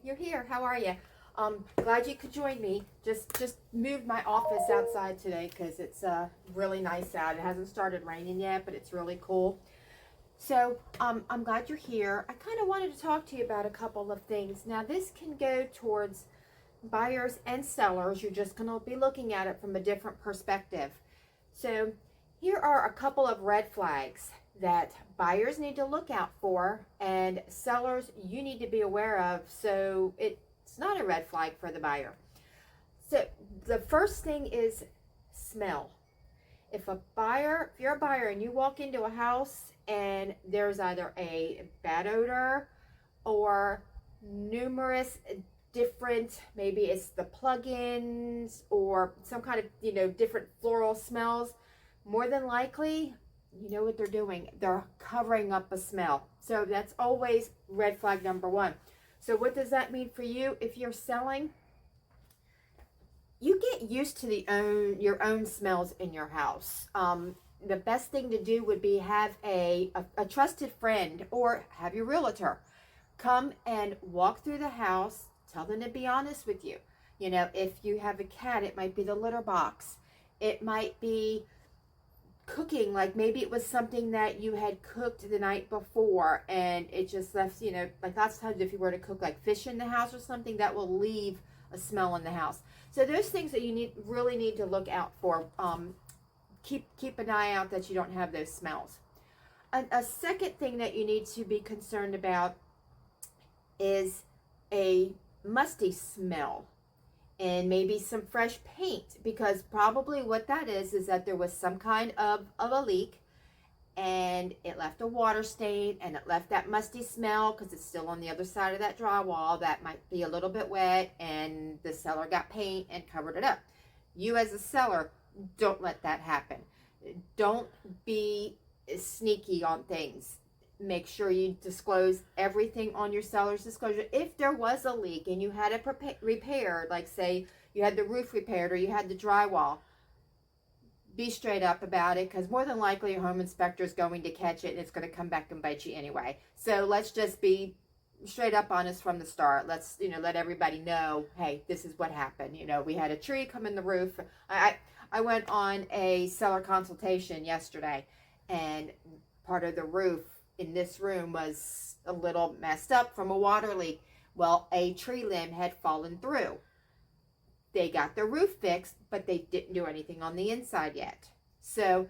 you're here. How are you? Glad you could join me. Just moved my office outside today because it's really nice out. It hasn't started raining yet, but it's really cool. So I'm glad you're here. I kind of wanted to talk to you about a couple of things. Now this can go towards buyers and sellers. You're just going to be looking at it from a different perspective. So here are a couple of red flags that buyers need to look out for and sellers you need to be aware of so it's not a red flag for the buyer. So the first thing is smell. If you're a buyer and you walk into a house and there's either a bad odor or numerous different, maybe it's the plug-ins or some kind of, different floral smells, more than likely, you know what they're doing. They're covering up a smell. So that's always red flag number one. So what does that mean for you? If you're selling, you get used to your own smells in your house. The best thing to do would be have a trusted friend or have your realtor come and walk through the house. Tell them to be honest with you. If you have a cat, it might be the litter box. It might be cooking, like maybe it was something that you had cooked the night before and it just left, like lots of times if you were to cook like fish in the house or something, that will leave a smell in the house. So those things that you really need to look out for. Keep an eye out that you don't have those smells. A second thing that you need to be concerned about is a musty smell and maybe some fresh paint, because probably what that is that there was some kind of a leak and it left a water stain and it left that musty smell because it's still on the other side of that drywall that might be a little bit wet and the seller got paint and covered it up. You as a seller, don't let that happen. Don't be sneaky on things. Make sure you disclose everything on your seller's disclosure. If there was a leak and you had it repaired, like say you had the roof repaired or you had the drywall, be straight up about it, because more than likely your home inspector is going to catch it and it's going to come back and bite you anyway. So let's just be straight up honest from the start. Let's let everybody know, hey, this is what happened. We had a tree come in the roof. I went on a seller consultation yesterday and part of the roof in this room was a little messed up from a water leak. Well, a tree limb had fallen through. They got the roof fixed, but they didn't do anything on the inside yet. So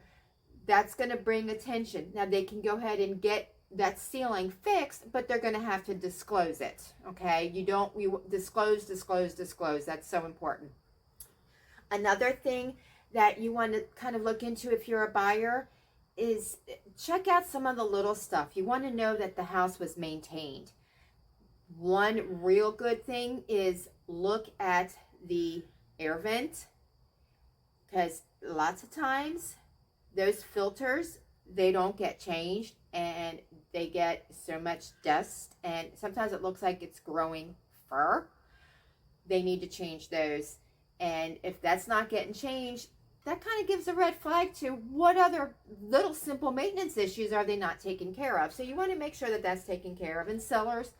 that's going to bring attention. Now they can go ahead and get that ceiling fixed, but they're going to have to disclose it. Okay, you disclose. That's so important. Another thing that you want to kind of look into if you're a buyer is check out some of the little stuff. You want to know that the house was maintained. One real good thing is look at the air vent, because lots of times those filters, they don't get changed and they get so much dust and sometimes it looks like it's growing fur. They need to change those, and if that's not getting changed, that kind of gives a red flag to what other little simple maintenance issues are they not taking care of. So you want to make sure that that's taken care of. And sellers,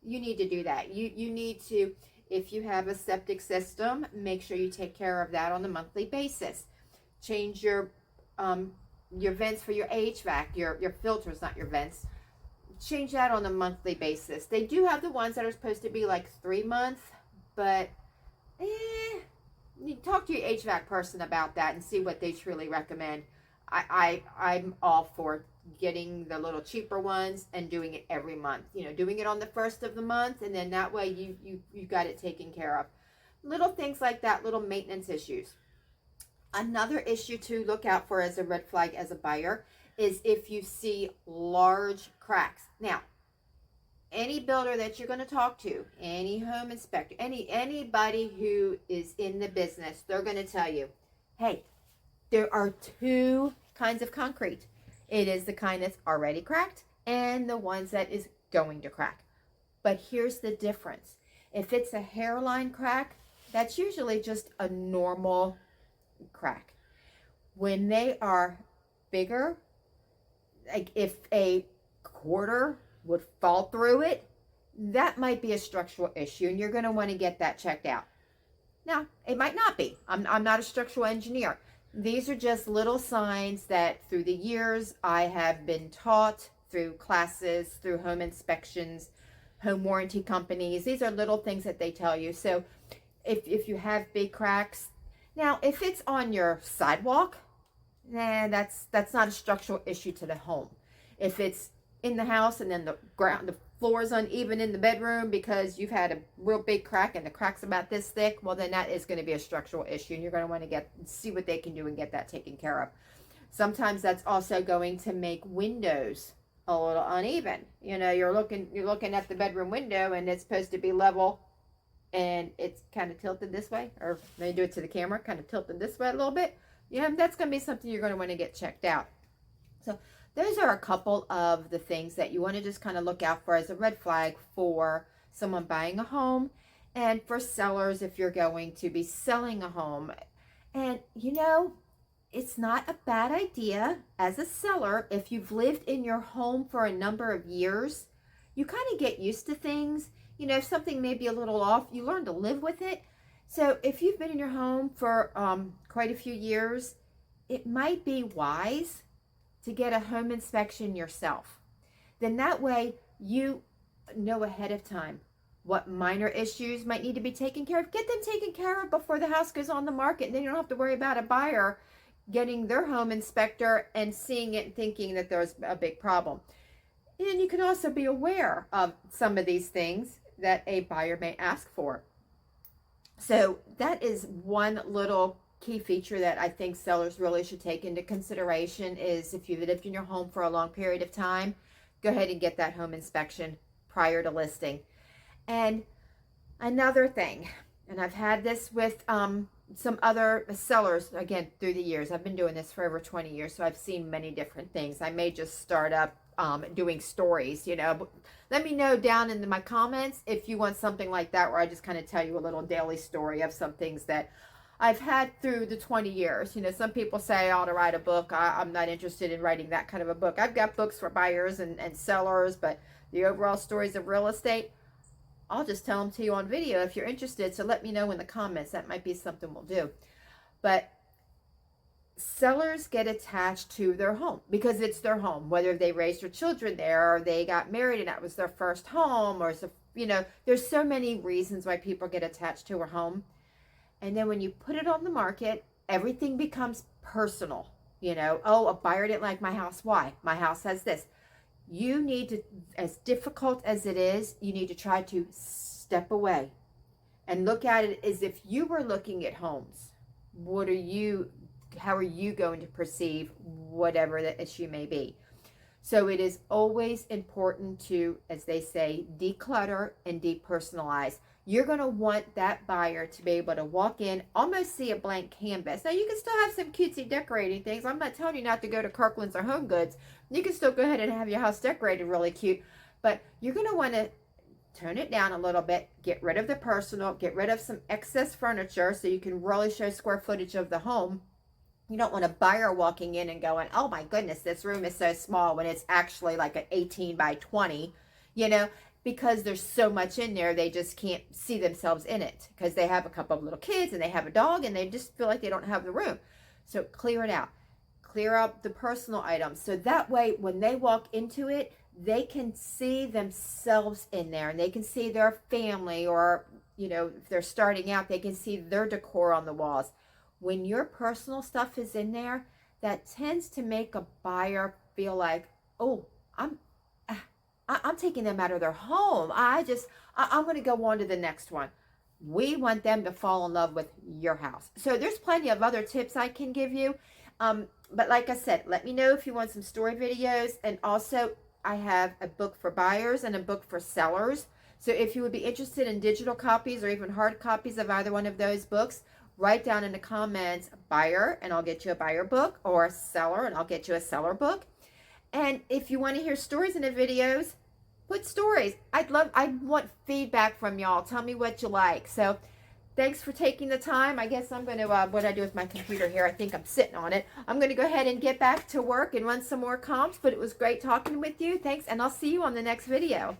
you need to do that. You need to, if you have a septic system, make sure you take care of that on a monthly basis. Change your vents for your HVAC, your filters, not your vents. Change that on a monthly basis. They do have the ones that are supposed to be like 3 months, but you talk to your HVAC person about that and see what they truly recommend. I'm all for getting the little cheaper ones and doing it every month. Doing it on the first of the month, and then that way you got it taken care of. Little things like that, little maintenance issues. Another issue to look out for as a red flag as a buyer is if you see large cracks. Now, any builder that you're going to talk to, any home inspector, anybody who is in the business, they're going to tell you, hey, there are two kinds of concrete. It is the kind that's already cracked and the ones that is going to crack. But here's the difference. If it's a hairline crack, that's usually just a normal crack. When they are bigger, like if a quarter would fall through it, that might be a structural issue, and you're going to want to get that checked out. Now, it might not be. I'm not a structural engineer. These are just little signs that through the years I have been taught through classes, through home inspections, home warranty companies. These are little things that they tell you. So if you have big cracks, now if it's on your sidewalk, that's not a structural issue to the home. If it's in the house and then the floor is uneven in the bedroom because you've had a real big crack and the crack's about this thick, well, then that is going to be a structural issue, and you're going to want to see what they can do and get that taken care of. Sometimes that's also going to make windows a little uneven. You know, you're looking at the bedroom window and it's supposed to be level, and it's kind of tilted this way, or maybe do it to the camera, kind of tilted this way a little bit. Yeah, that's going to be something you're going to want to get checked out. So those are a couple of the things that you want to just kind of look out for as a red flag for someone buying a home, and for sellers if you're going to be selling a home. And you know, it's not a bad idea as a seller, if you've lived in your home for a number of years, you kind of get used to things. You know, if something may be a little off, you learn to live with it. So if you've been in your home for quite a few years, it might be wise to get a home inspection yourself. Then that way you know ahead of time what minor issues might need to be taken care of. Get them taken care of before the house goes on the market, and then you don't have to worry about a buyer getting their home inspector and seeing it and thinking that there's a big problem. And you can also be aware of some of these things that a buyer may ask for. So that is one little key feature that I think sellers really should take into consideration, is if you've lived in your home for a long period of time, go ahead and get that home inspection prior to listing. And another thing, and I've had this with some other sellers, again, through the years. I've been doing this for over 20 years, so I've seen many different things. I may just start up doing stories, you know. Let me know down in my comments if you want something like that, where I just kind of tell you a little daily story of some things that I've had through the 20 years. You know, some people say I ought to write a book. I'm not interested in writing that kind of a book. I've got books for buyers and sellers, but the overall stories of real estate, I'll just tell them to you on video if you're interested. So let me know in the comments. That might be something we'll do. But sellers get attached to their home because it's their home, whether they raised their children there, or they got married and that was their first home, or, you know, there's so many reasons why people get attached to a home. And then when you put it on the market, everything becomes personal. You know, oh, a buyer didn't like my house. Why? My house has this. You need to, as difficult as it is, you need to try to step away and look at it as if you were looking at homes. How are you going to perceive whatever the issue may be? So it is always important to, as they say, declutter and depersonalize. You're going to want that buyer to be able to walk in, almost see a blank canvas. Now, you can still have some cutesy decorating things. I'm not telling you not to go to Kirkland's or Home Goods. You can still go ahead and have your house decorated really cute. But you're going to want to tone it down a little bit, get rid of the personal, get rid of some excess furniture so you can really show square footage of the home. You don't want a buyer walking in and going, oh my goodness, this room is so small, when it's actually like an 18 by 20, you know, because there's so much in there, they just can't see themselves in it because they have a couple of little kids and they have a dog and they just feel like they don't have the room. So clear it out. Clear up the personal items. So that way, when they walk into it, they can see themselves in there and they can see their family, or, you know, if they're starting out, they can see their decor on the walls. When your personal stuff is in there, that tends to make a buyer feel like, oh, I'm taking them out of their home. I'm going to go on to the next one. We want them to fall in love with your house. So there's plenty of other tips I can give you. But like I said, let me know if you want some story videos. And also, I have a book for buyers and a book for sellers. So if you would be interested in digital copies or even hard copies of either one of those books, write down in the comments buyer and I'll get you a buyer book, or seller and I'll get you a seller book. And if you want to hear stories in the videos, put stories. I want feedback from y'all. Tell me what you like. So thanks for taking the time. I guess I'm going to, what I do with my computer here, I think I'm sitting on it. I'm going to go ahead and get back to work and run some more comps, but it was great talking with you. Thanks, and I'll see you on the next video.